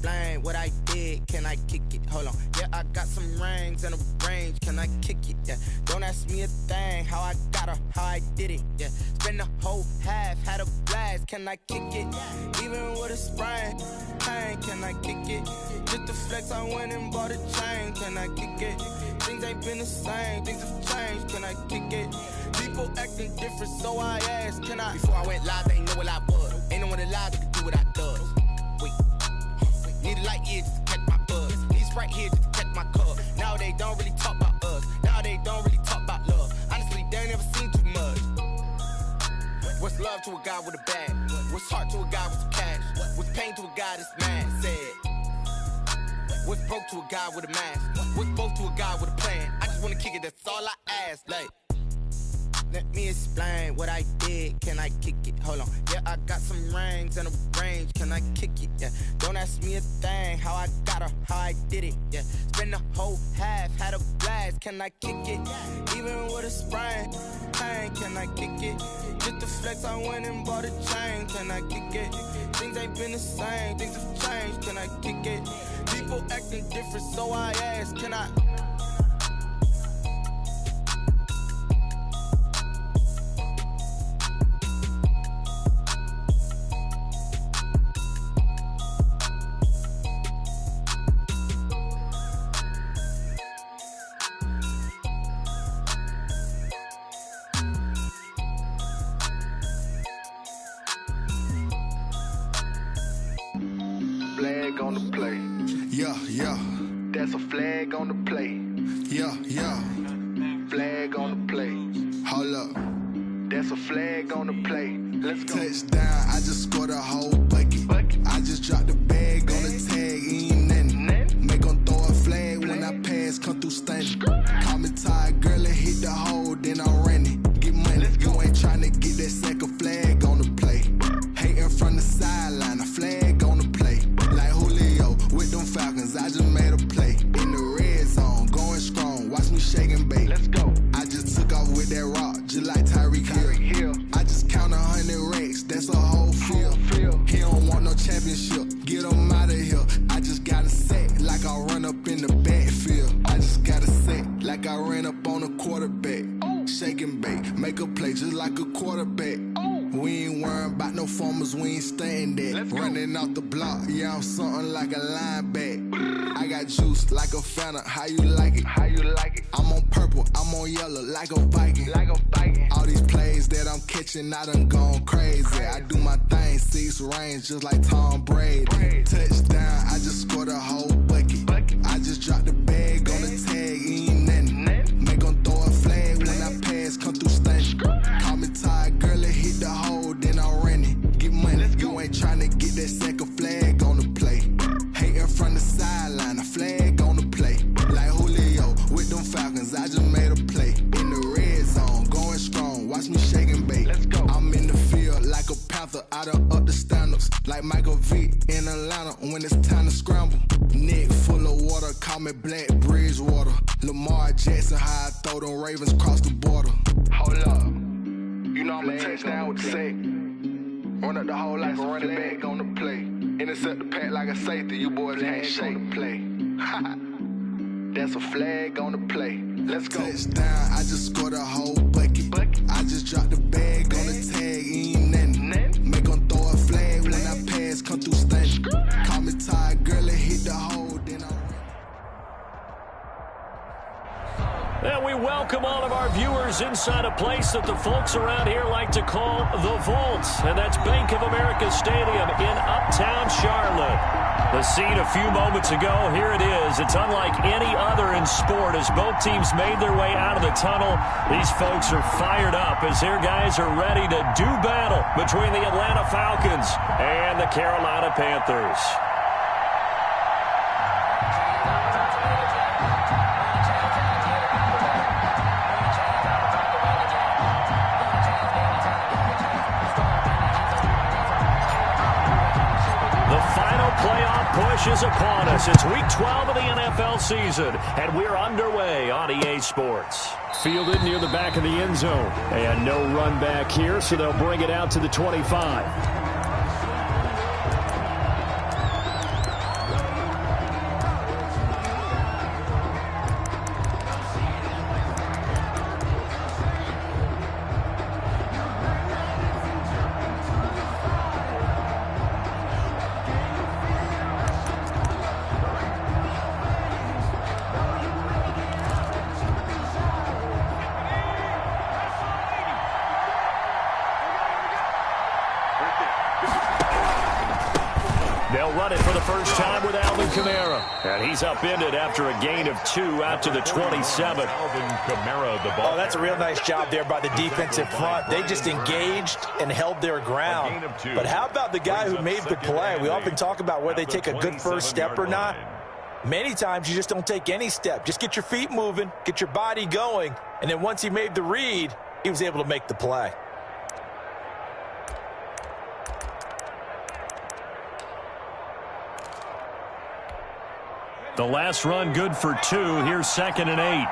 explain what I did? Can I kick it? Hold on. Yeah, I got some rings and a range. Can I kick it? Yeah. Don't ask me a thing. How I got her, how I did it. Yeah. Spend the whole half, had a blast. Can I kick it? Even with a sprain, pain. Can I kick it? Just to flex, I went and bought a chain. Can I kick it? Things ain't been the same. Things have changed. Can I kick it? People acting different, so I asked, can I? Before I went live, they ain't know what I was. Ain't no one alive that could do what I does. Wait. Need a light here just to catch my buzz. Need Sprite here just to catch my cup. Now they don't really talk about us. Now they don't really talk about love. Honestly, they ain't never seen too much. What's love to a guy with a bag? What's heart to a guy with some cash? What's pain to a guy that's mad? Said. What's broke to a guy with a mask? What's both to a guy with a plan? I just wanna kick it, that's all I ask. Like, let me explain what I did. Can I kick it? Hold on. Yeah, I got some rings and a range. Can I kick it? Yeah. Don't ask me a thing. How I got her, how I did it. Yeah. Spend the whole half, had a blast. Can I kick it? Even with a sprain, pain. Can I kick it? Just to flex, I went and bought a chain. Can I kick it? Things ain't been the same. Things have changed. Can I kick it? People acting different, so I asked, can I? Flag on the play. Yeah, yeah. That's a flag on the play. Yeah, yeah. Flag on the play. Hold up. That's a flag on the play. Let's go. Touchdown, I just scored a whole bucket. I just dropped the bag on the tag, ain't nothing. Make 'em throw a flag when I pass, come through stunning. Call me tired, girl, and hit the hole, then I'm running. Get money, you ain't tryna get that second flag on the play. Hating from the sideline, a flag on the play. Like Julio with them Falcons, I just made a play. In the red zone, going strong, watch me shake and bake. Let's go. I just took off with that rock, just like Tyreek Hill. I just count 100 racks, that's a whole field. He don't want no championship, get him out of here. I just got a set, like I run up in the backfield. I just got a set, like I ran up on a quarterback. Shake and bake, make a play just like a quarterback. We ain't worrying about no formers, we ain't staying there. Running off the block, yeah, I'm something like a linebacker. I got juice like a Fanta, how you like it? How you like it? I'm on purple, I'm on yellow, like a Viking. Like a Viking. All these plays that I'm catching, I done gone crazy. I do my thing, 6 range, just like Tom Brady. Touchdown, I just scored a whole bucket. I just dropped the bag on the tag, ain't nothing. Make 'em throw a flag when I pass, come through stunning. Call me tired, girl, and hit the hole, then I'm running. Get money, you ain't tryna get that second flag on the play. Hating from the sideline, a flag on the play. Like Julio with them Falcons, I just made a play. In the red zone, going strong, watch me shake and bake. Let's go. I'm in the field like a Panther, I done up the standards. Like Michael Vick in Atlanta when it's time to scramble. Neck full of water, call me Black Bridgewater. Lamar Jackson, how I throw them Ravens cross the border. Hold up. You know I'm a touchdown with the sack. Run up the hole like a running back on the play. Intercept the pack like a safety. You boys can't shake the play. That's a flag on the play. Let's go. Touchdown, I just scored a whole bucket. I just dropped the bag on the tag, ain't nothing. Make 'em throw a flag when I pass, come through stunning. Call me tired, girl, and hit the hole, then I'm And we welcome all of our viewers inside a place that the folks around here like to call the Vault. And that's Bank of America Stadium in Uptown Charlotte. The scene a few moments ago, here it is. It's unlike any other in sport as both teams made their way out of the tunnel. These folks are fired up as their guys are ready to do battle between the Atlanta Falcons and the Carolina Panthers. Playoff push is upon us. It's week 12 of the NFL season, and we're underway on EA Sports. Fielded near the back of the end zone. And no run back here, so they'll bring it out to the 25. They'll run it for the first time with Alvin Kamara. And he's upended after a gain of 2 out to the 27. Alvin Kamara, the ball. Oh, that's a real nice job there by the defensive front. They just engaged and held their ground. But how about the guy who made the play? We often talk about whether they take a good first step or not. Many times you just don't take any step. Just get your feet moving, get your body going, and then once he made the read, he was able to make the play. The last run good for 2. Here's 2nd and 8.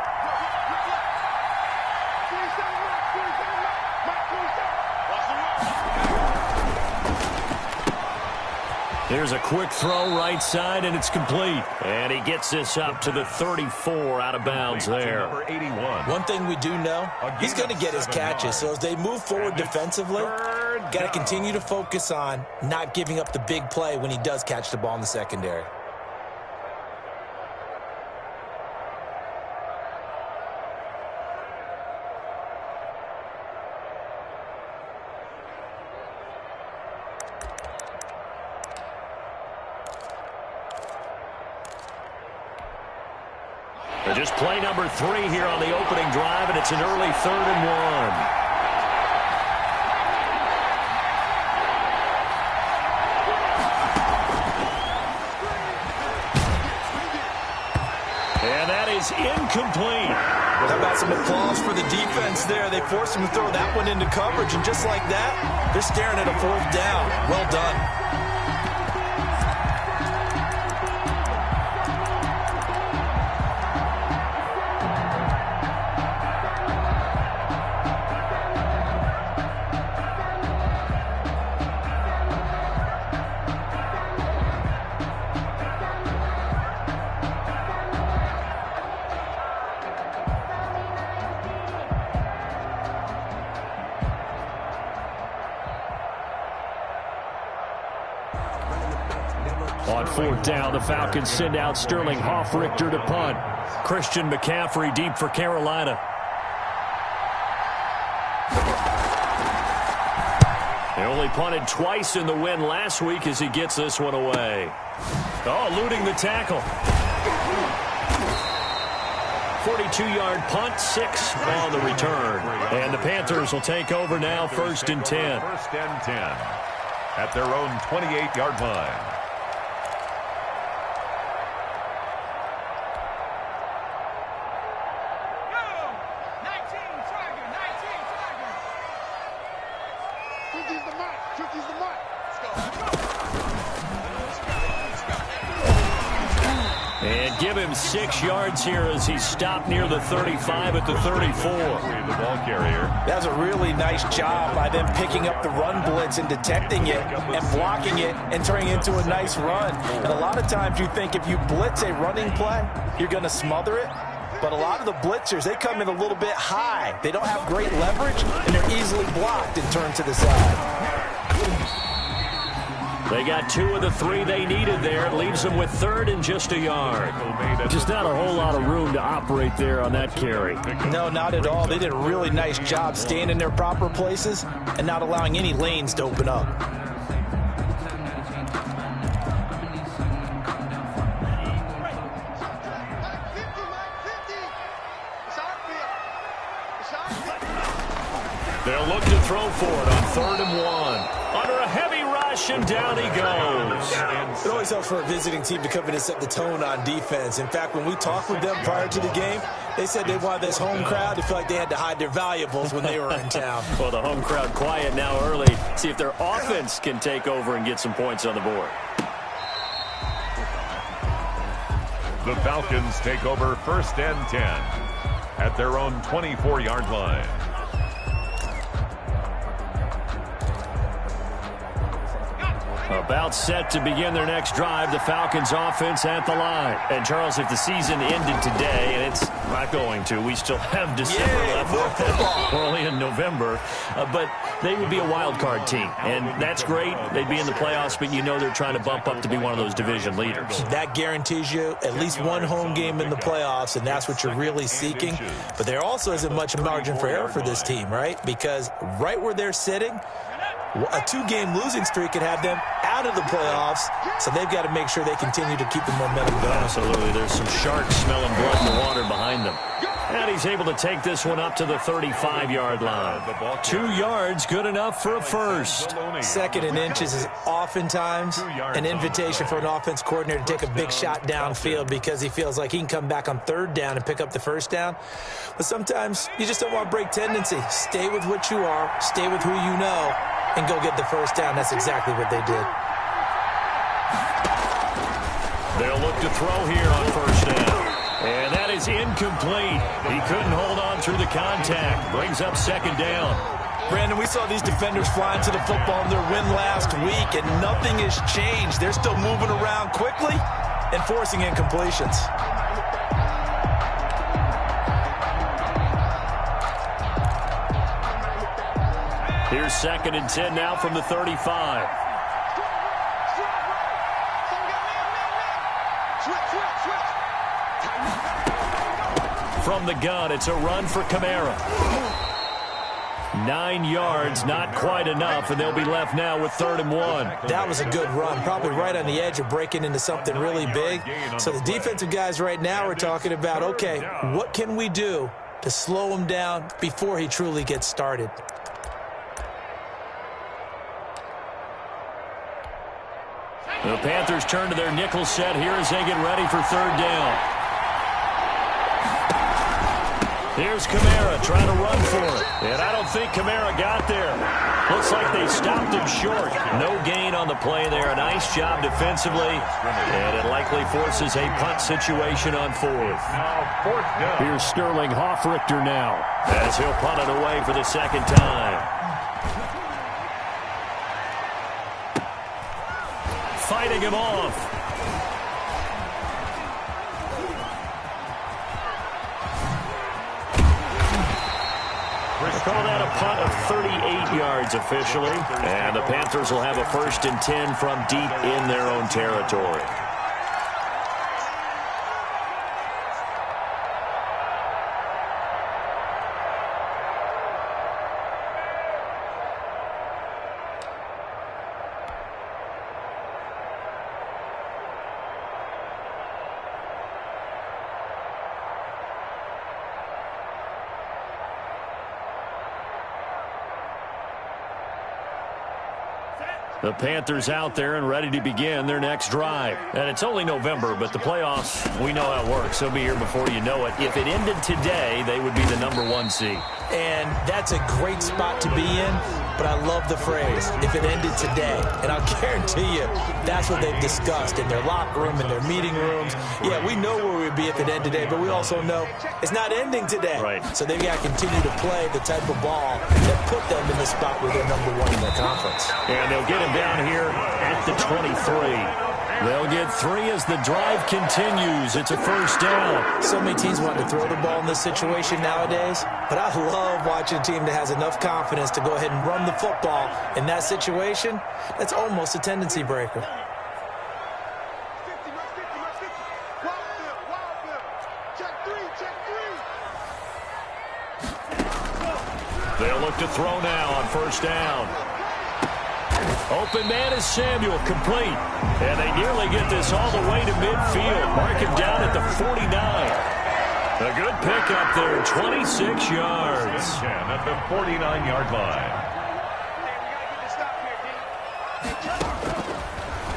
There's a quick throw right side, and it's complete. And he gets this up to the 34 out of bounds there. One thing we do know, he's going to get his catches. So as they move forward defensively, got to continue to focus on not giving up the big play when he does catch the ball in the secondary. Just play number 3 here on the opening drive, and it's an early 3rd and 1. And that is incomplete. How about some applause for the defense there? They forced him to throw that one into coverage, and just like that, they're staring at a 4th down. Well done. On 4th down, the Falcons send out Sterling Hoffrichter to punt. Christian McCaffrey deep for Carolina. They only punted twice in the win last week as he gets this one away. Oh, eluding the tackle. 42-yard punt, 6 on the return. And the Panthers will take over now, 1st and 10. 1st and 10 at their own 28-yard line. And give him 6 yards here as he stopped near the 35 at the 34. The ball carrier. That's a really nice job by them picking up the run blitz and detecting it and blocking it and turning it into a nice run. And a lot of times you think if you blitz a running play, you're going to smother it. But a lot of the blitzers, they come in a little bit high. They don't have great leverage, and they're easily blocked and turned to the side. They got 2 of the 3 they needed there. It leaves them with 3rd and just a yard. Just not a whole lot of room to operate there on that carry. No, not at all. They did a really nice job staying in their proper places and not allowing any lanes to open up. They'll look to throw for it on 3rd and 1. Under a heavy rush, and down he goes. It always helps for a visiting team to come in and set the tone on defense. In fact, when we talked with them prior to the game, they said they wanted this home crowd to feel like they had to hide their valuables when they were in town. Well, the home crowd quiet now early. See if their offense can take over and get some points on the board. The Falcons take over 1st and 10 at their own 24-yard line. About set to begin their next drive, the Falcons offense at the line. And Charles, if the season ended today, and it's not going to, we still have December left. We're only in November, but they would be a wild card team. And that's great. They'd be in the playoffs, but you know they're trying to bump up to be one of those division leaders. That guarantees you at least one home game in the playoffs, and that's what you're really seeking. But there also isn't much margin for error for this team, right? Because right where they're sitting, A 2-game losing streak could have them out of the playoffs, so they've got to make sure they continue to keep the momentum going. Absolutely. There's some sharks smelling blood in the water behind them. And he's able to take this one up to the 35-yard line. 2 yards, good enough for a first. Second and inches is oftentimes an invitation for an offense coordinator to take a big shot downfield because he feels like he can come back on third down and pick up the first down. But sometimes you just don't want to break tendency. Stay with what you are, stay with who you know, and go get the first down. That's exactly what they did. They'll look to throw here on first down. And that is incomplete. He couldn't hold on through the contact. Brings up second down. Brandon, we saw these defenders flying to the football in their win last week, and nothing has changed. They're still moving around quickly and forcing incompletions. Here's 2nd and 10 now from the 35. From the gun, it's a run for Kamara. 9 yards, not quite enough, and they'll be left now with 3rd and 1. That was a good run, probably right on the edge of breaking into something really big. So the defensive guys right now are talking about, okay, what can we do to slow him down before he truly gets started? The Panthers turn to their nickel set here as they get ready for 3rd down. Here's Kamara trying to run for it. And I don't think Kamara got there. Looks like they stopped him short. No gain on the play there. A nice job defensively. And it likely forces a punt situation on 4th. Here's Sterling Hoffrichter now as he'll punt it away for the 2nd time. Fighting him off. Call that a punt of 38 yards officially. And the Panthers will have a 1st and 10 from deep in their own territory. The Panthers out there and ready to begin their next drive. And it's only November, but the playoffs, we know how it works. They'll be here before you know it. If it ended today, they would be the #1 seed. And that's a great spot to be in, but I love the phrase, if it ended today. And I'll guarantee you, that's what they've discussed in their locker room, in their meeting rooms. Yeah, we know where we'd be if it ended today, but we also know it's not ending today. Right. So they've got to continue to play the type of ball that put them in the spot where they're #1 in their conference. And they'll get him down here at the 23. They'll get 3 as the drive continues. It's a 1st down. So many teams want to throw the ball in this situation nowadays, but I love watching a team that has enough confidence to go ahead and run the football in that situation. That's almost a tendency breaker. They'll look to throw now on 1st down. Open man is Samuel, complete. And they nearly get this all the way to midfield. Mark him down at the 49. A good pickup there, 26 yards. At the 49-yard line.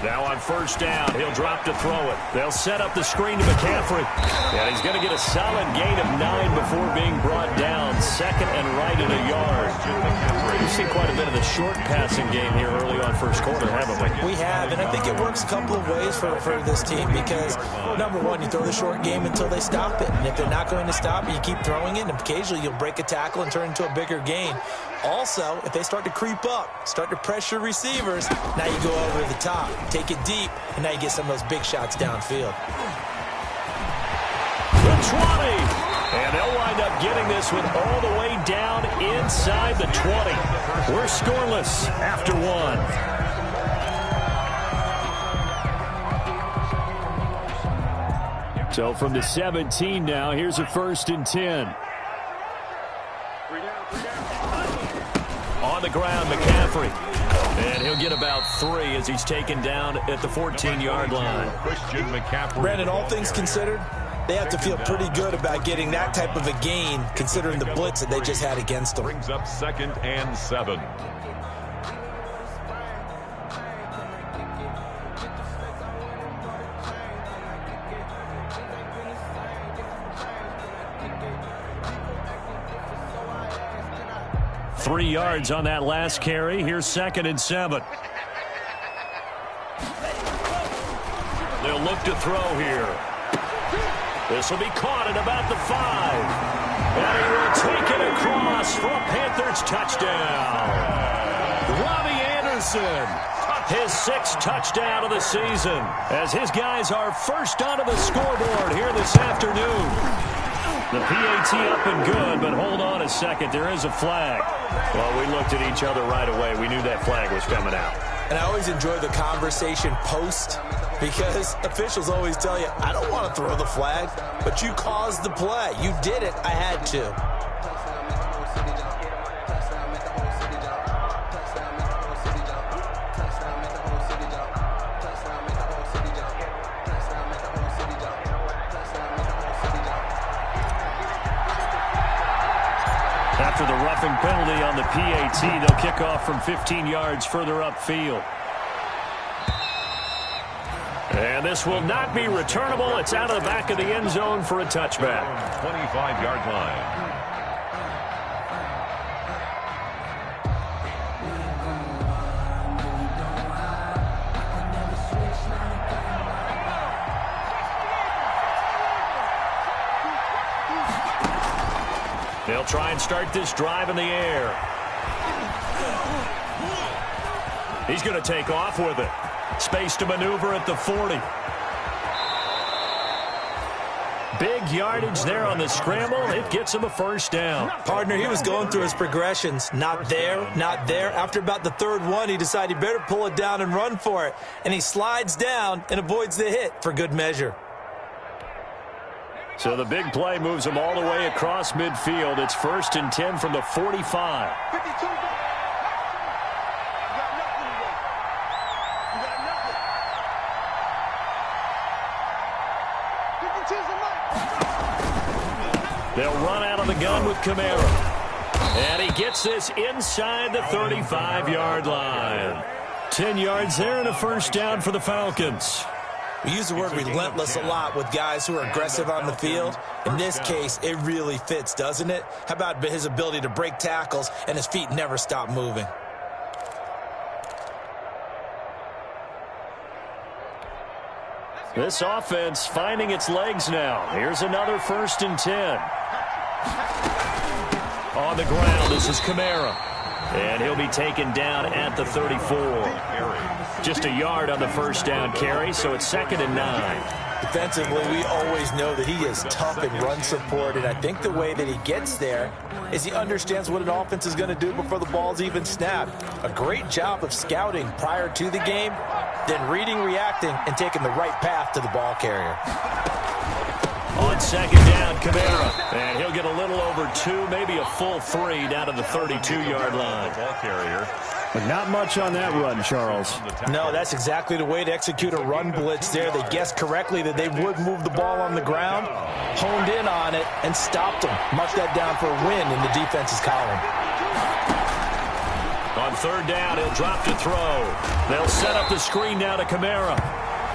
Now on 1st down, he'll drop to throw it. They'll set up the screen to McCaffrey. And he's going to get a solid gain of 9 before being brought down. 2nd and right at a yard. We've seen quite a bit of the short passing game here early on 1st quarter, haven't we? We have, and I think it works a couple of ways for this team because, #1, you throw the short game until they stop it. And if they're not going to stop it, you keep throwing it, and occasionally you'll break a tackle and turn it into a bigger gain. Also, if they start to creep up, start to pressure receivers, now you go over the top, take it deep, and now you get some of those big shots downfield. The 20. And they'll wind up getting this one all the way down inside the 20. We're scoreless after 1. So from the 17 now, here's a 1st and 10. On the ground, McCaffrey. And he'll get about 3 as he's taken down at the 14-yard line. Brandon, all things considered, they have to feel pretty good about getting that type of a gain, considering the blitz that they just had against them. Brings up 2nd and 7. Three yards on that last carry. Here's 2nd and 7. They'll look to throw here. This will be caught at about the 5. And he will take it across for a Panthers touchdown. Robbie Anderson, his 6th touchdown of the season, as his guys are first onto the scoreboard here this afternoon. The PAT up and good, but hold on a second. There is a flag. Well, we looked at each other right away. We knew that flag was coming out. And I always enjoy the conversation post, because officials always tell you, I don't want to throw the flag, but you caused the play. You did it. I had to. After the roughing penalty on the PAT, they'll kick off from 15 yards further upfield. And this will not be returnable. It's out of the back of the end zone for a touchback. 25-yard line. They'll try and start this drive in the air. He's going to take off with it. Space to maneuver at the 40. Big yardage there on the scramble. It gets him a first down. Partner, he was going through his progressions. Not there, not there. After about the 3rd one, he decided he better pull it down and run for it. And he slides down and avoids the hit for good measure. So the big play moves him all the way across midfield. It's 1st and 10 from the 45. They'll run out of the gun with Kamara. And he gets this inside the 35-yard line. 10 yards there and a first down for the Falcons. We use the word relentless a lot with guys who are aggressive on the field. In this case, it really fits, doesn't it? How about his ability to break tackles and his feet never stop moving? This offense finding its legs now. Here's another 1st and 10. On the ground, this is Kamara. And he'll be taken down at the 34. Just a yard on the first down carry, so it's 2nd and 9. Defensively, we always know that he is tough in run support, and I think the way that he gets there is he understands what an offense is going to do before the ball's even snapped. A great job of scouting prior to the game, then reading, reacting, and taking the right path to the ball carrier. On 2nd down, Kamara. And he'll get a little over 2, maybe a full 3 down to the 32-yard line. Ball carrier. But not much on that run, Charles. No, that's exactly the way to execute a run blitz there. They guessed correctly that they would move the ball on the ground, honed in on it, and stopped them. Marked that down for a win in the defense's column. On 3rd down, he'll drop to throw. They'll set up the screen now to Kamara.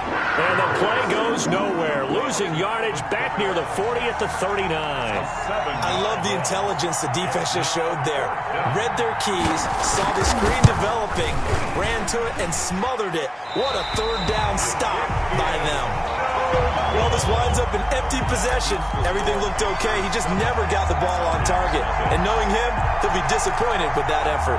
And the play goes nowhere. Losing yardage back near the 40 at the 39. I love the intelligence the defense just showed there. Read their keys, saw the screen developing, ran to it, and smothered it. What a 3rd down stop by them. Well, this winds up an empty possession. Everything looked okay. He just never got the ball on target. And knowing him, he'll be disappointed with that effort.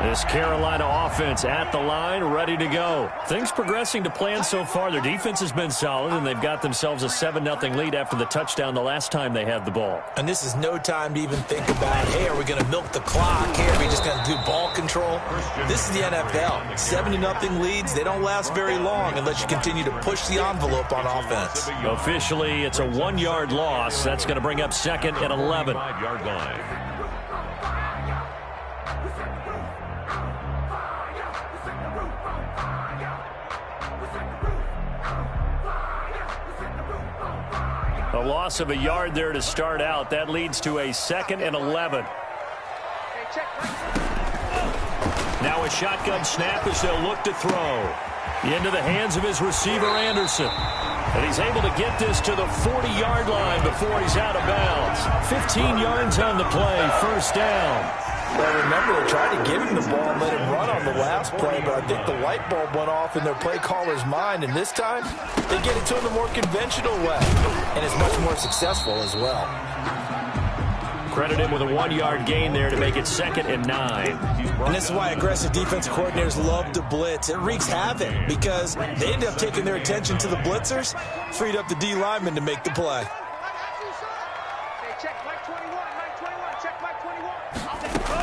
This Carolina offense at the line, ready to go. Things progressing to plan so far. Their defense has been solid, and they've got themselves a 7-0 lead after the touchdown the last time they had the ball. And this is no time to even think about, hey, are we going to milk the clock? Hey, are we just going to do ball control? This is the NFL. 7-0 leads, they don't last very long unless you continue to push the envelope on offense. Officially, it's a 1-yard loss. That's going to bring up 2nd and 11. 5-yard line. A loss of a yard there to start out. That leads to a 2nd and 11. Now a shotgun snap as they'll look to throw. Into the hands of his receiver, Anderson. And he's able to get this to the 40-yard line before he's out of bounds. 15 yards on the play, first down. Well, remember, they tried to give him the ball and let him run on the last play, but I think the light bulb went off in their play caller's mind, and this time they get it to him the more conventional way, and it's much more successful as well. Credit him with a 1-yard gain there to make it 2nd and 9. And this is why aggressive defensive coordinators love to blitz. It wreaks havoc because they end up taking their attention to the blitzers, freed up the D lineman to make the play.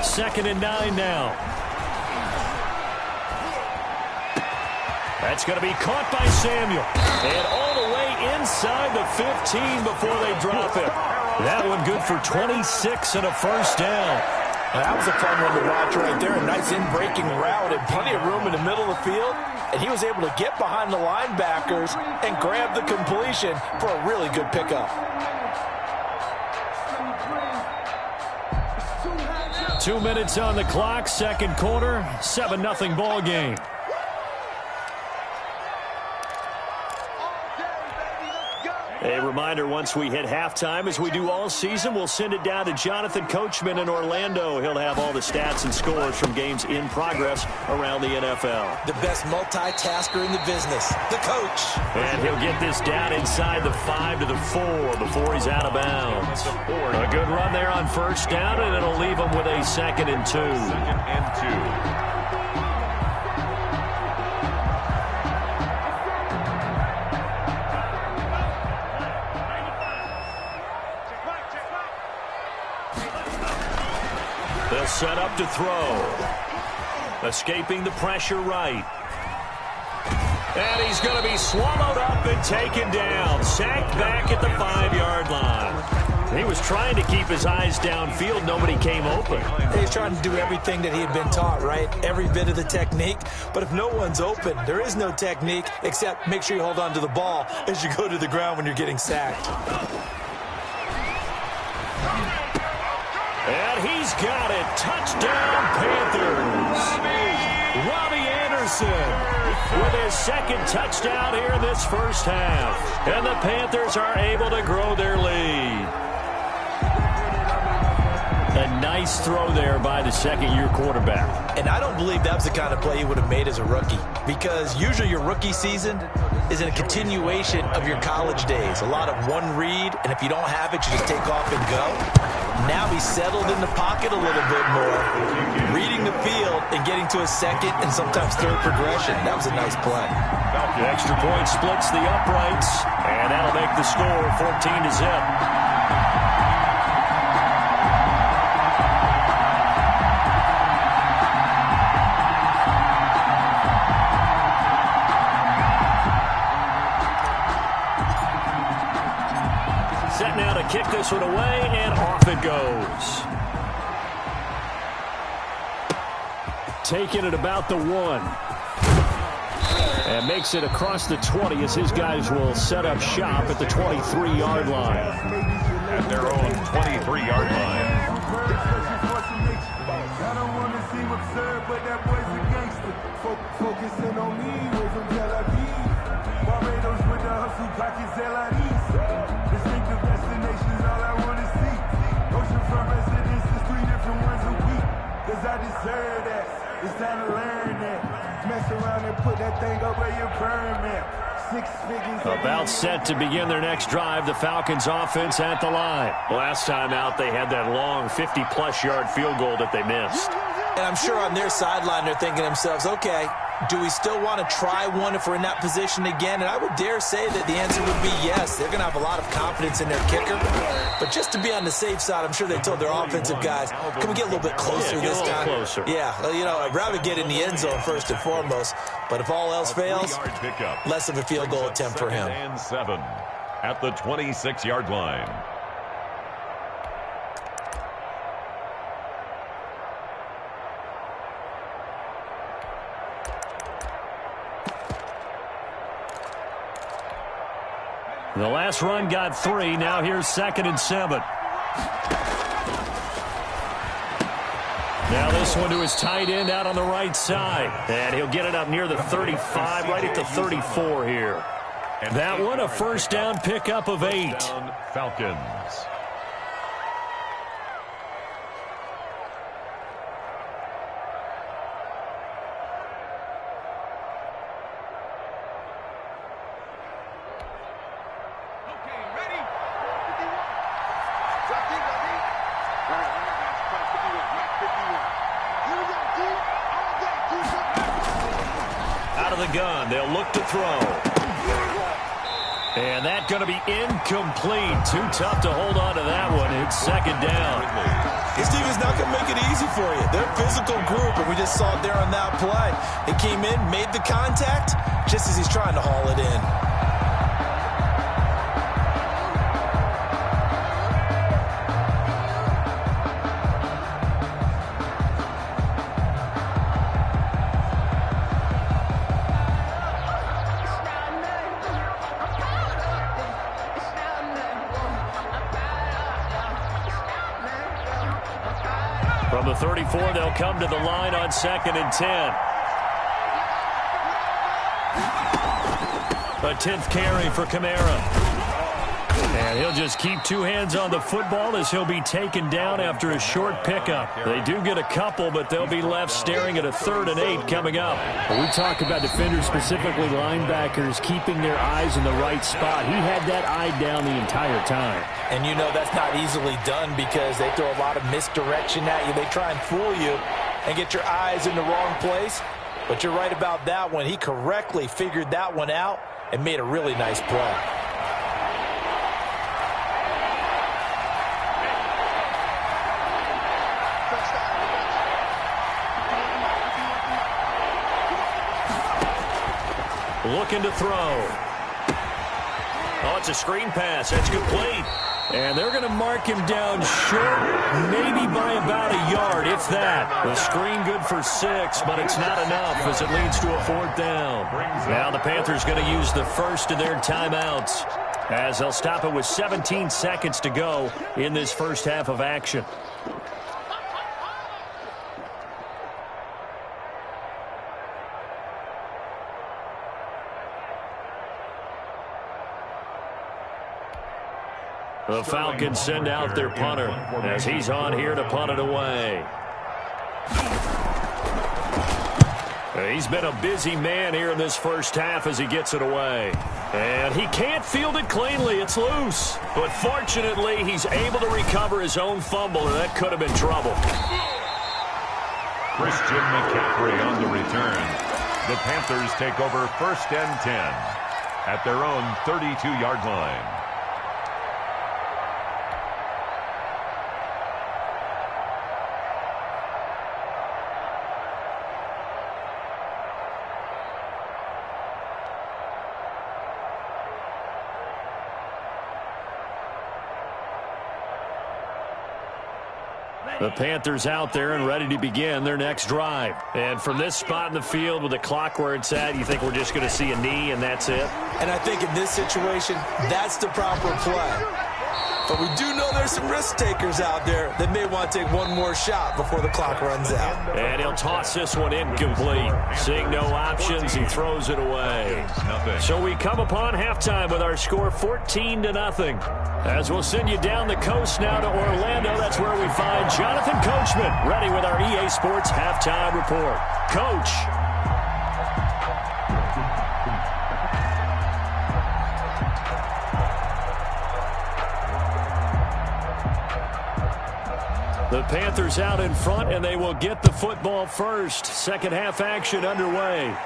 Second and 9 now. That's going to be caught by Samuel. And all the way inside the 15 before they drop it. That one good for 26 and a first down. That was a fun one to watch right there. A nice in-breaking route and plenty of room in the middle of the field. And he was able to get behind the linebackers and grab the completion for a really good pickup. 2 minutes on the clock, second quarter, 7-0 ball game. A reminder, once we hit halftime, as we do all season, we'll send it down to Jonathan Coachman in Orlando. He'll have all the stats and scores from games in progress around the NFL. The best multitasker in the business, the coach. And he'll get this down inside the 5 to the 4 before he's out of bounds. A good run there on first down, and it'll leave him with a 2nd and 2. 2nd and 2. They'll set up to throw. Escaping the pressure right. And he's going to be swallowed up and taken down. Sacked back at the 5-yard line. He was trying to keep his eyes downfield. Nobody came open. He's trying to do everything that he had been taught, right? Every bit of the technique. But if no one's open, there is no technique except make sure you hold on to the ball as you go to the ground when you're getting sacked. And he's got it. Touchdown, Panthers. Robbie Anderson with his 2nd touchdown here in this first half. And the Panthers are able to grow their lead. A nice throw there by the second-year quarterback. And I don't believe that was the kind of play he would have made as a rookie, because usually your rookie season is in a continuation of your college days. A lot of one read, and if you don't have it, you just take off and go. Now he's settled in the pocket a little bit more, reading the field and getting to a 2nd and sometimes 3rd progression. That was a nice play. The extra point splits the uprights, and that'll make the score 14-0. Set now to kick this one away, and off it goes. Taking it about the 1. And makes it across the 20 as his guys will set up shop at the 23-yard line. At their own 23-yard line. I don't want to seem absurd, but that boy's a gangster. Focusing on me, way from Tel Aviv. Barbados with the hustle, pockets LIDs. Distinctive destinations, all I want to see. Oceanfront residences, 3 different ones a week. Cause I deserve that. It's time to learn that. Mess around and put that thing up where your permit. 6 figures. About set to begin their next drive, the Falcons offense at the line. Last time out, they had that long 50-plus yard field goal that they missed. And I'm sure on their sideline they're thinking to themselves, okay, do we still want to try one if we're in that position again? And I would dare say that the answer would be yes. They're going to have a lot of confidence in their kicker. But just to be on the safe side, I'm sure they told their offensive guys, can we get a little bit closer this time? Closer. Yeah, you know, I'd rather get in the end zone first and foremost. But if all else fails, less of a field goal attempt for him. And 7 at the 26-yard line. The last run got 3. Now here's 2nd and 7. Now this one to his tight end out on the right side. And he'll get it up near the 35, right at the 34 here. And that one, a first down pickup of 8. Falcons. Out of the gun, they'll look to throw. And that's going to be incomplete. Too tough to hold on to that one. It's 2nd down. This team is not going to make it easy for you. They're a physical group, and we just saw it there on that play. They came in, made the contact, just as he's trying to haul it in. From the 34, they'll come to the line on 2nd and 10. A 10th carry for Kamara. And he'll just keep 2 hands on the football as he'll be taken down after a short pickup. They do get a couple, but they'll be left staring at a 3rd and 8 coming up. When we talk about defenders, specifically linebackers, keeping their eyes in the right spot. He had that eye down the entire time. And you know that's not easily done because they throw a lot of misdirection at you. They try and fool you and get your eyes in the wrong place. But you're right about that one. He correctly figured that one out and made a really nice play. Looking to throw. Oh, it's a screen pass. That's complete. And they're going to mark him down short, maybe by about a yard, if that. The screen good for 6, but it's not enough as it leads to a 4th down. Now the Panthers going to use the first of their timeouts as they'll stop it with 17 seconds to go in this first half of action. The Falcons send out their punter as he's on here to punt it away. He's been a busy man here in this first half as he gets it away. And he can't field it cleanly. It's loose. But fortunately, he's able to recover his own fumble, and that could have been trouble. Christian McCaffrey on the return. The Panthers take over 1st and 10 at their own 32-yard line. The Panthers out there and ready to begin their next drive. And from this spot in the field with the clock where it's at, you think we're just going to see a knee and that's it? And I think in this situation, that's the proper play. But we do know there's some risk takers out there that may want to take one more shot before the clock runs out. And he'll toss this one incomplete. Seeing no options, he throws it away. So we come upon halftime with our score 14-0. As we'll send you down the coast now to Orlando, that's where we find Jonathan Coachman ready with our EA Sports halftime report. Coach. The Panthers out in front, and they will get the football first. Second half action underway.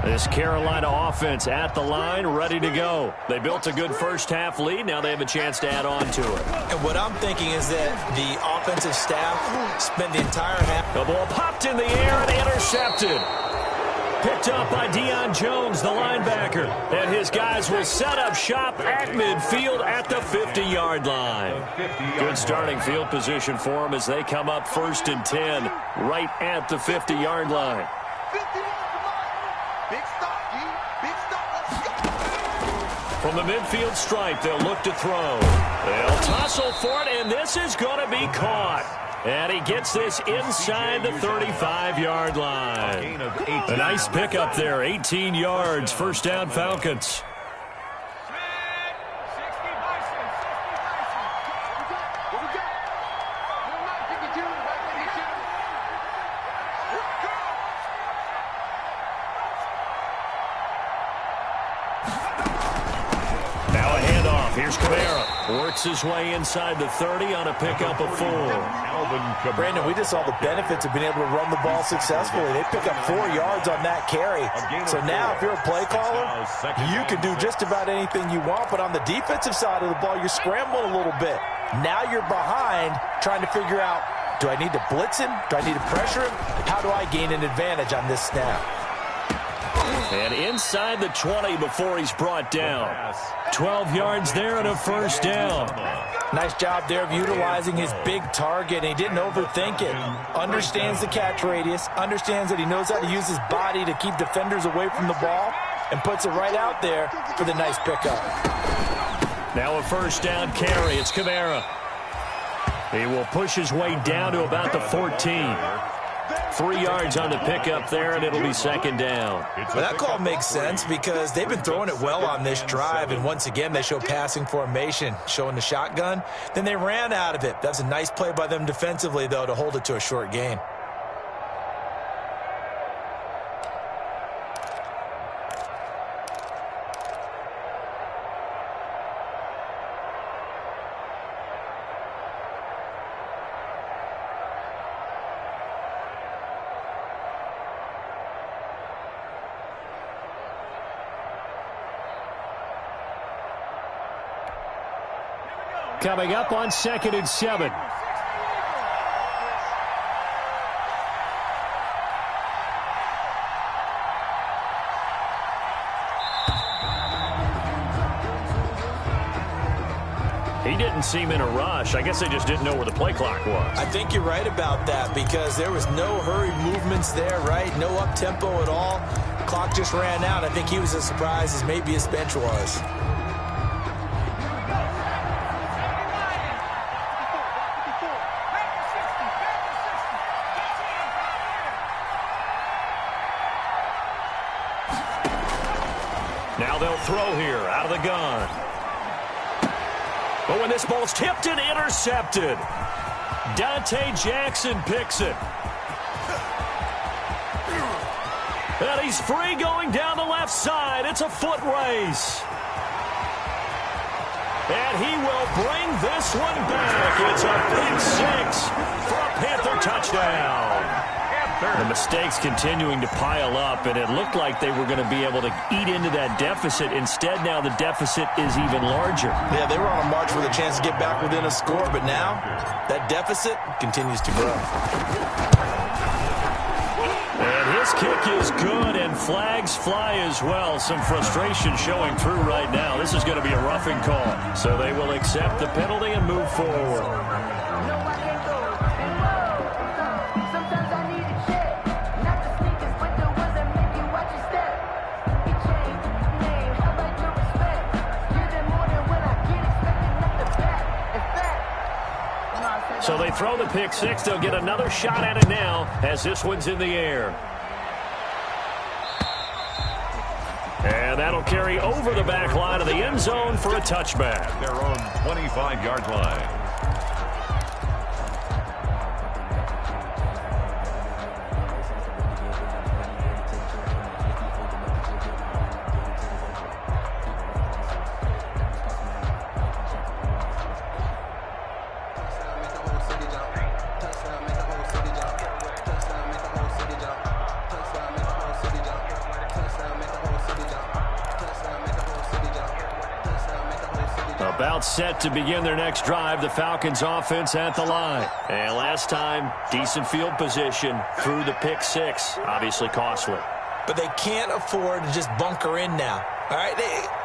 This Carolina offense at the line, ready to go. They built a good first-half lead. Now they have a chance to add on to it. And what I'm thinking is that the offensive staff spent the entire half. The ball popped in the air and intercepted. Picked up by Deion Jones, the linebacker. And his guys will set up shop at midfield at the 50-yard line. Good starting field position for them as they come up 1st and 10 right at the 50-yard line. From the midfield stripe, they'll look to throw. They'll tussle for it, and this is going to be caught. And he gets this inside the 35-yard line. A nice pickup there, 18 yards, first down Falcons. Here's Kamara. Works his way inside the 30 on a pickup of 4. Brandon, we just saw the benefits of being able to run the ball successfully. They pick up 4 yards on that carry. So now if you're a play caller, you can do just about anything you want. But on the defensive side of the ball, you're scrambling a little bit. Now you're behind trying to figure out, do I need to blitz him? Do I need to pressure him? How do I gain an advantage on this snap? And inside the 20 before he's brought down. 12 yards there and a first down. Nice job there of utilizing his big target. He didn't overthink it. Understands the catch radius. Understands that he knows how to use his body to keep defenders away from the ball. And puts it right out there for the nice pickup. Now a first down carry. It's Kamara. He will push his way down to about the 14. 3 yards on the pickup there, and it'll be second down. Well, that call makes sense because they've been throwing it well on this drive, and once again, they show passing formation, showing the shotgun. Then they ran out of it. That's a nice play by them defensively, though, to hold it to a short gain. Coming up on 2nd and 7. He didn't seem in a rush. I guess they just didn't know where the play clock was. I think you're right about that because there was no hurried movements there, right? No up-tempo at all. Clock just ran out. I think he was as surprised as maybe his bench was. Now they'll throw here out of the gun. But when this ball's tipped and intercepted, Dante Jackson picks it. And he's free going down the left side. It's a foot race. And he will bring this one back. It's a big 6 for a Panther touchdown. The mistakes continuing to pile up, and it looked like they were going to be able to eat into that deficit. Instead, now the deficit is even larger. Yeah, they were on a march with a chance to get back within a score, but now that deficit continues to grow. And his kick is good, and flags fly as well. Some frustration showing through right now. This is going to be a roughing call. So they will accept the penalty and move forward. So they throw the pick 6. They'll get another shot at it now as this one's in the air. That'll carry over the back line of the end zone for a touchback. Their own 25-yard line. About set to begin their next drive, the Falcons offense at the line. And last time, decent field position through the pick six. Obviously costly. But they can't afford to just bunker in now. All right,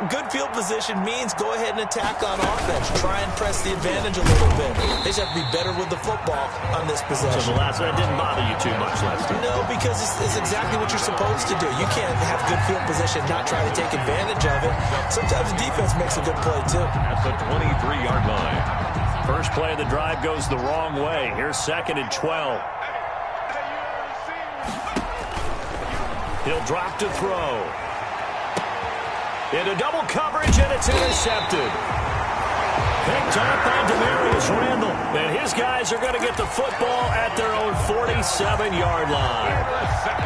good field position means go ahead and attack on offense. Try and press the advantage a little bit. They just have to be better with the football on this possession. So the last one didn't bother you too much last time? No, because it's exactly what you're supposed to do. You can't have good field position, not try to take advantage of it. Sometimes the defense makes a good play, too. At the 23-yard line. First play of the drive goes the wrong way. Here's 2nd and 12. He'll drop to throw. Into double coverage, and it's intercepted. Picked off by Demarius Randall. And his guys are going to get the football at their own 47-yard line.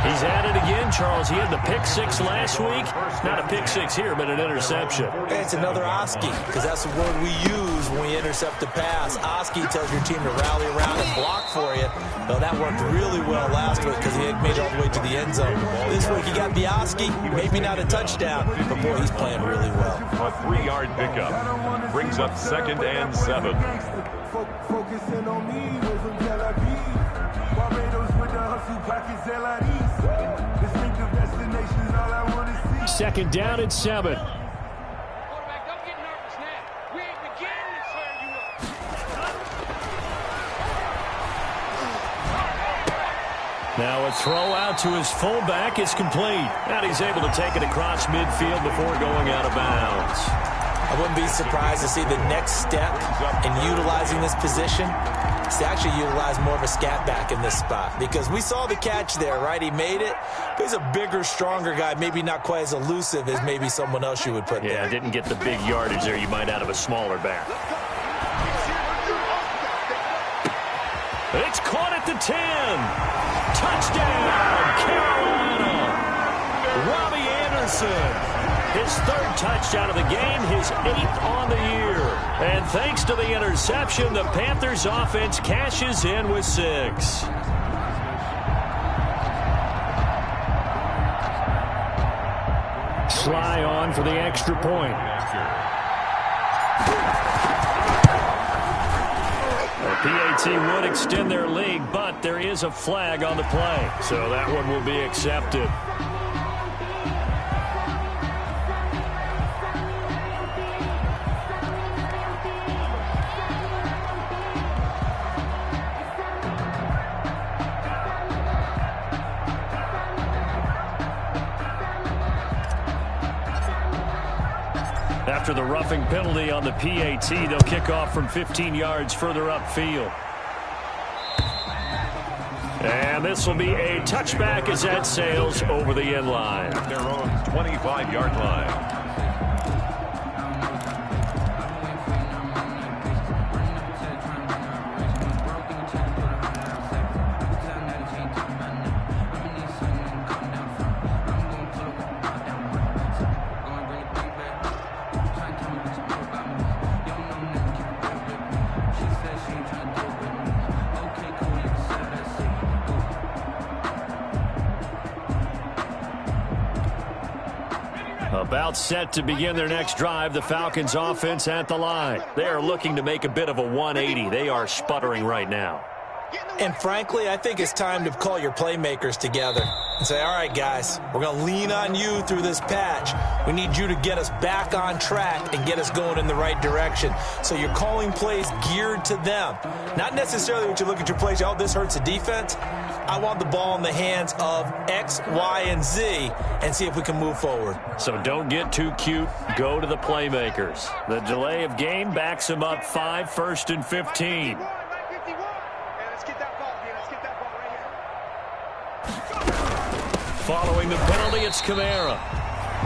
He's at it again, Charles. He had the pick six last week. Not a pick six here, but an interception. It's another Oski, because that's the word we use when we intercept a pass. Oski tells your team to rally around and block for you. Well, that worked really well last week because he made it all the way to the end zone. This week he got the Oski, maybe not a touchdown, but boy, he's playing really well. A 3-yard pickup brings up 2nd and 7. Focusing on me with some Tel Aviv. Barbados with the hustle pockets, LIDs. Distinctive destinations, all I want to see. 2nd down and 7. Quarterback, don't get nervous now. We ain't beginning to turn you up. Now a throw out to his fullback is complete. And he's able to take it across midfield before going out of bounds. I wouldn't be surprised to see the next step in utilizing this position is to actually utilize more of a scat back in this spot. Because we saw the catch there, right? He made it. But he's a bigger, stronger guy, maybe not quite as elusive as maybe someone else you would put there. Yeah, didn't get the big yardage there you might out of a smaller back. It's caught at the 10. Touchdown, Carolina. Robbie Anderson. His 3rd touchdown of the game, his 8th on the year. And thanks to the interception, the Panthers offense cashes in with 6. Sly on for the extra point. The PAT would extend their lead, but there is a flag on the play. So that one will be accepted. After the roughing penalty on the PAT, they'll kick off from 15 yards further upfield. And this will be a touchback as that sails over the end line. At their own 25-yard line. About set to begin their next drive, the Falcons offense at the line. They are looking to make a bit of a 180. They are sputtering right now. And frankly, I think it's time to call your playmakers together and say, all right, guys, we're going to lean on you through this patch. We need you to get us back on track and get us going in the right direction. So you're calling plays geared to them. Not necessarily when you look at your plays, oh, this hurts the defense. I want the ball in the hands of X, Y, and Z and see if we can move forward. So don't get too cute. Go to the playmakers. The delay of game backs them up 5, 1st and 15. Following the penalty, it's Kamara.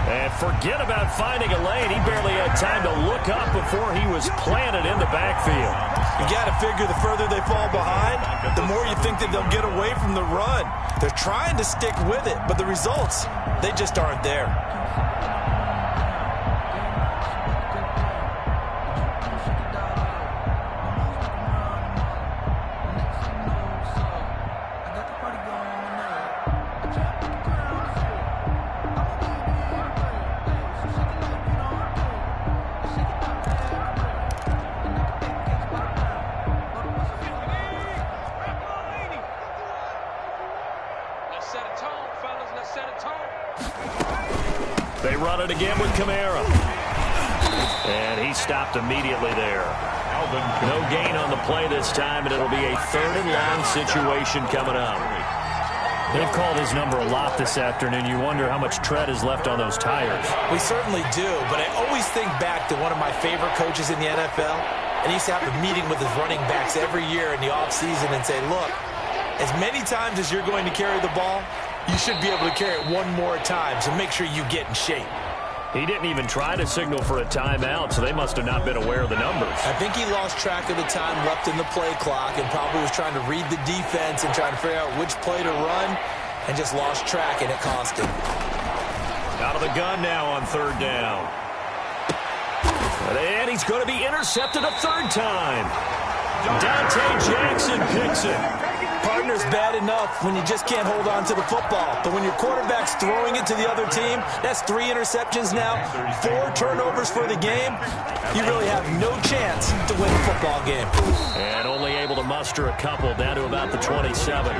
And forget about finding a lane. He barely had time to look up before he was planted in the backfield. You got to figure the further they fall behind, the more you think that they'll get away from the run. They're trying to stick with it, but the results, they just aren't there. They run it again with Kamara. And he stopped immediately there. No gain on the play this time, and it'll be a 3rd and long situation coming up. They've called his number a lot this afternoon. You wonder how much tread is left on those tires. We certainly do, but I always think back to one of my favorite coaches in the NFL, and he used to have a meeting with his running backs every year in the offseason and say, look, as many times as you're going to carry the ball, you should be able to carry it one more time, so make sure you get in shape. He didn't even try to signal for a timeout, so they must have not been aware of the numbers. I think he lost track of the time left in the play clock and probably was trying to read the defense and trying to figure out which play to run and just lost track, and it cost him. Out of the gun now on 3rd down. And he's going to be intercepted a 3rd time. Dante Jackson picks it. Partner's bad enough when you just can't hold on to the football. But when your quarterback's throwing it to the other team, that's 3 interceptions now, 4 turnovers for the game. You really have no chance to win the football game. And only able to muster a couple down to about the 27.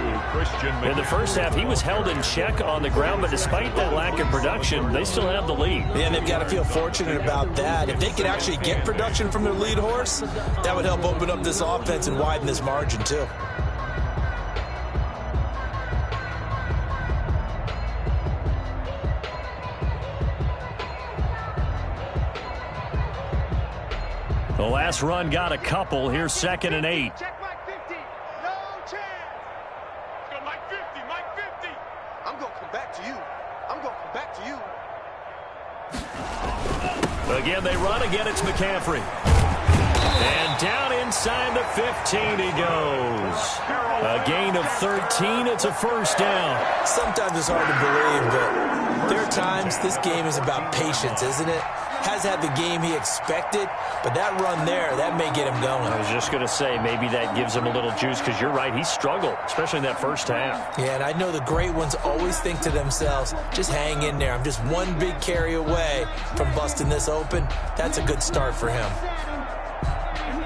In the first half, he was held in check on the ground, but despite that lack of production, they still have the lead. And they've got to feel fortunate about that. If they could actually get production from their lead horse, that would help open up this offense and widen this margin too. The last run got a couple. Here's 2nd and 8. Check Mike 50. No chance. Let's go Mike 50. Mike 50. I'm going to come back to you. I'm going to come back to you. Again, they run. Again, it's McCaffrey. And down inside the 15 he goes. A gain of 13. It's a 1st down. Sometimes it's hard to believe, but there are times this game is about patience, isn't it? Has had the game he expected, but that run there, that may get him going. I was just going to say, maybe that gives him a little juice, because you're right, he struggled, especially in that first half. Yeah, and I know the great ones always think to themselves, just hang in there. I'm just one big carry away from busting this open. That's a good start for him.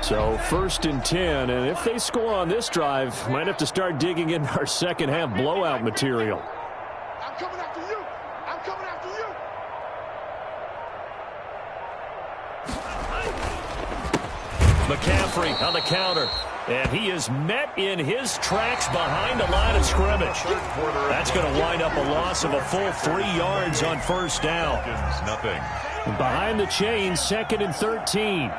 So 1st and 10, and if they score on this drive, might have to start digging in our second half blowout material. I'm coming after you. I'm coming after you. McCaffrey on the counter. And he is met in his tracks behind the line of scrimmage. That's going to wind up a loss of a full 3 yards on 1st down. Nothing. Behind the chain, 2nd and 13.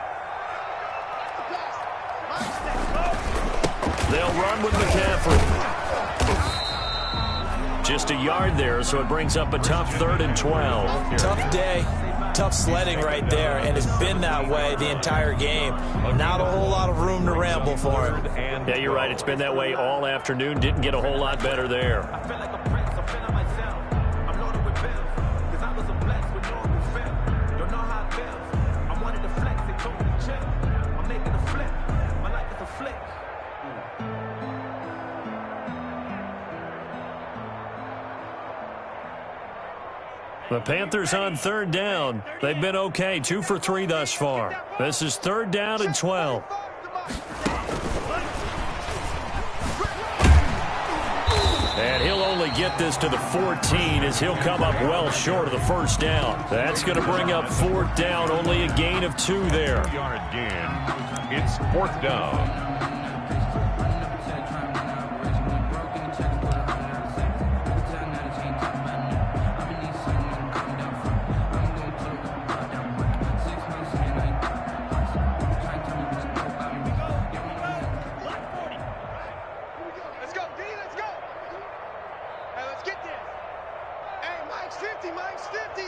They'll run with McCaffrey. Just a yard there, so it brings up a tough 3rd and 12. Tough day. Tough sledding right there, and it's been that way the entire game. Not a whole lot of room to ramble for him. Yeah, you're right. It's been that way all afternoon. Didn't get a whole lot better there. The Panthers on 3rd down. They've been okay, 2 for 3 thus far. This is 3rd down and 12. And he'll only get this to the 14 as he'll come up well short of the 1st down. That's going to bring up 4th down, only a gain of 2 there. Yard gain. It's 4th down. Mike's 50.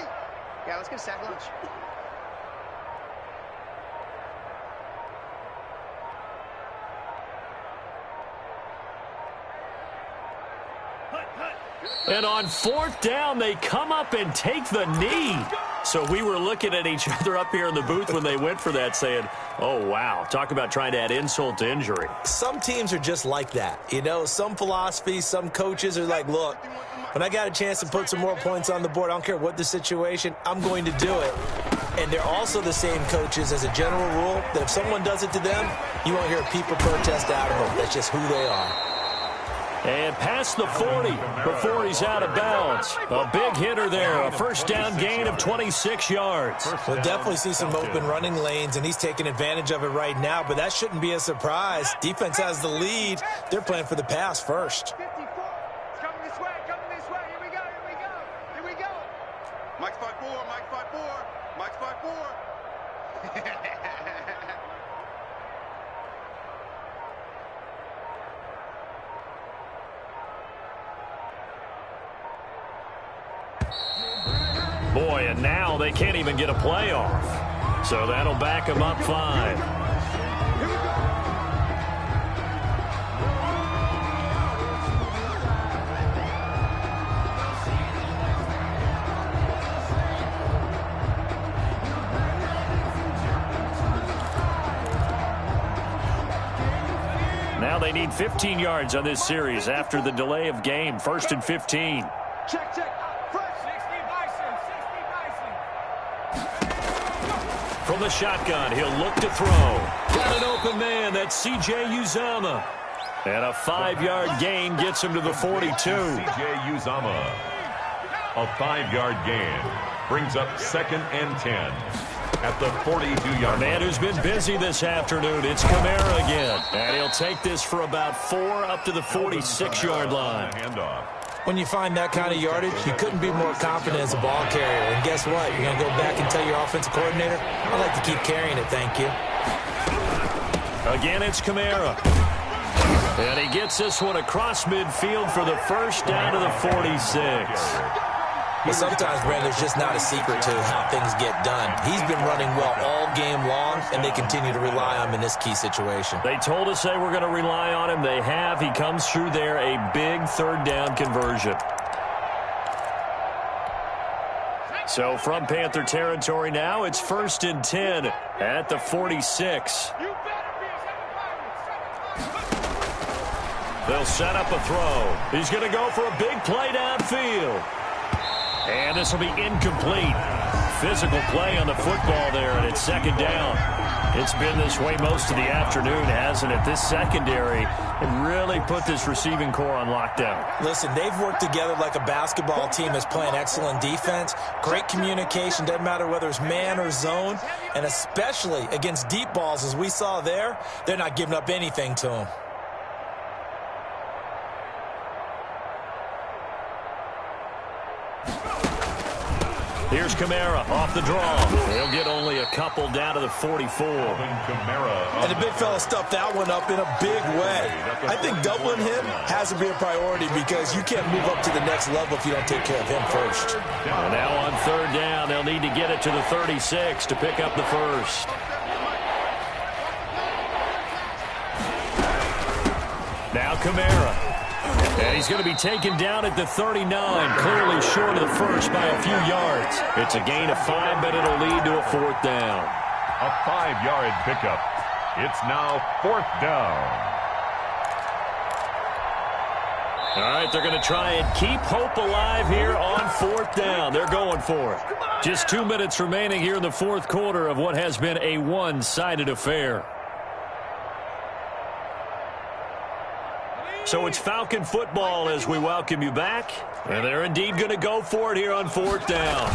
And on fourth down, they come up and take the knee. So we were looking at each other up here in the booth when they went for that saying, oh, wow, talk about trying to add insult to injury. Some teams are just like that. You know, some philosophies, some coaches are like, look, when I got a chance to put some more points on the board, I don't care what the situation, I'm going to do it. And they're also the same coaches as a general rule that if someone does it to them, you won't hear a peep or protest out of them. That's just who they are. And past the 40 before he's out of bounds. A big hitter there, a first down gain of 26 yards. We'll definitely see some open running lanes, and he's taking advantage of it right now, but that shouldn't be a surprise. Defense has the lead. They're playing for the pass first. 54. It's coming this way, Here we go. Mike's 5'4", Mike's 5'4". Boy, and now they can't even get a playoff. So that'll back them up 5. Now they need 15 yards on this series after the delay of game. 1st and 15. Check. From the shotgun, he'll look to throw. Got an open man. That's C.J. Uzama. And a 5-yard gain gets him to the 42. C.J. Uzama. A 5-yard gain brings up 2nd and 10 at the 42-yard line. Man who's been busy this afternoon, it's Kamara again. And he'll take this for about 4 up to the 46-yard line. Handoff. When you find that kind of yardage, you couldn't be more confident as a ball carrier. And guess what? You're going to go back and tell your offensive coordinator, I'd like to keep carrying it, thank you. Again, it's Kamara. And he gets this one across midfield for the first down to the 46. But sometimes, Brandon, there's just not a secret to how things get done. He's been running well all game long, and they continue to rely on him in this key situation. They told us they were going to rely on him. They have. He comes through there, a big 3rd down conversion. So from Panther territory now, it's 1st and 10 at the 46. They'll set up a throw. He's going to go for a big play downfield. And this will be incomplete. Physical play on the football there, and it's 2nd down. It's been this way most of the afternoon, hasn't it? This secondary and really put this receiving core on lockdown. Listen, they've worked together like a basketball team that's playing excellent defense. Great communication, doesn't matter whether it's man or zone. And especially against deep balls, as we saw there, they're not giving up anything to them. Here's Kamara off the draw. He'll get only a couple down to the 44. And the big fella stuffed that one up in a big way. I think doubling him has to be a priority because you can't move up to the next level if you don't take care of him first. And now on 3rd down, they'll need to get it to the 36 to pick up the first. Now Kamara. And he's going to be taken down at the 39, clearly short of the first by a few yards. It's a gain of 5, but it'll lead to a 4th down. A 5-yard pickup. It's now 4th down. All right, they're going to try and keep hope alive here on 4th down. They're going for it. Just 2 minutes remaining here in the 4th quarter of what has been a one-sided affair. So it's Falcon football as we welcome you back. And they're indeed going to go for it here on 4th down.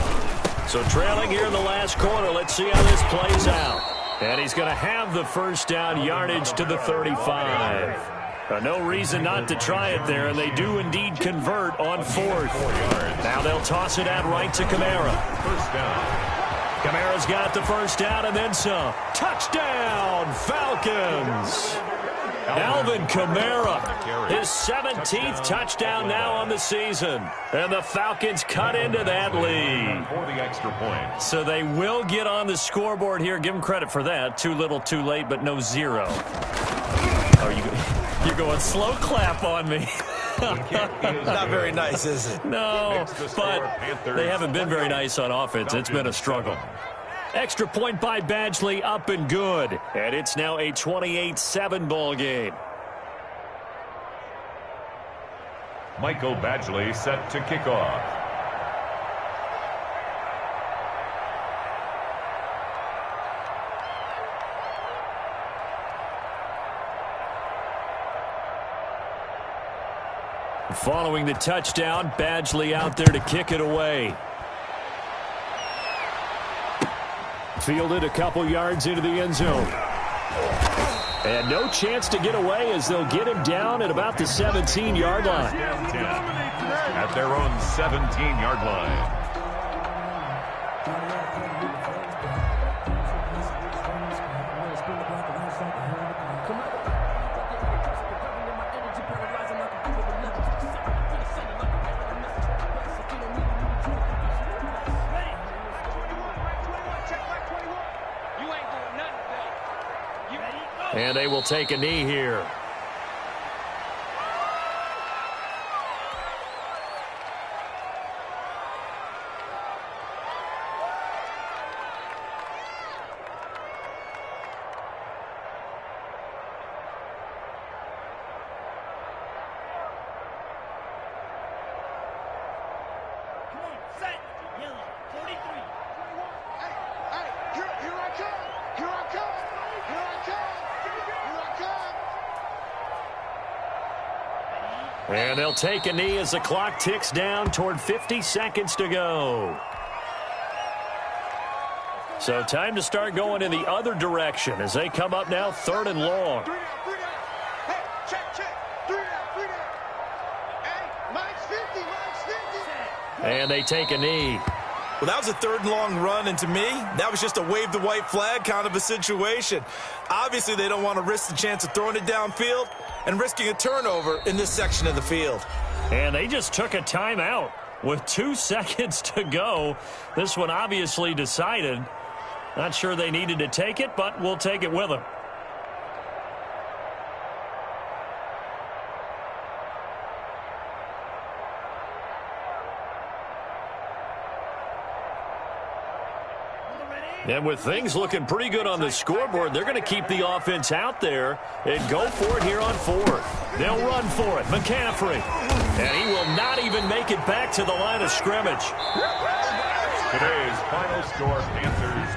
So trailing here in the last quarter, let's see how this plays out. And he's going to have the first down yardage to the 35. No reason not to try it there, and they do indeed convert on 4th. Now they'll toss it out right to Kamara. First down. Kamara's got the first down and then some. Touchdown, Falcons! Alvin Kamara, his 17th touchdown now on the season. And the Falcons cut into that lead. For the extra point. So they will get on the scoreboard here. Give them credit for that. Too little, too late, but no 0. Oh, you're going slow clap on me. Not very nice, is it? No, but they haven't been very nice on offense. It's been a struggle. Extra point by Badgley, up and good. And it's now a 28-7 ball game. Michael Badgley set to kick off. Following the touchdown, Badgley out there to kick it away. Fielded a couple yards into the end zone. And no chance to get away as they'll get him down at about the 17-yard line. At their own 17-yard line. And they will take a knee here. And they'll take a knee as the clock ticks down toward 50 seconds to go. So time to start going in the other direction as they come up now 3rd and long. And they take a knee. Well, that was a 3rd and long run, and to me, that was just a wave the white flag kind of a situation. Obviously, they don't want to risk the chance of throwing it downfield and risking a turnover in this section of the field. And they just took a timeout with 2 seconds to go. This one obviously decided. Not sure they needed to take it, but we'll take it with them. And with things looking pretty good on the scoreboard, they're going to keep the offense out there and go for it here on 4th. They'll run for it. McCaffrey. And he will not even make it back to the line of scrimmage. Today's final score, Panthers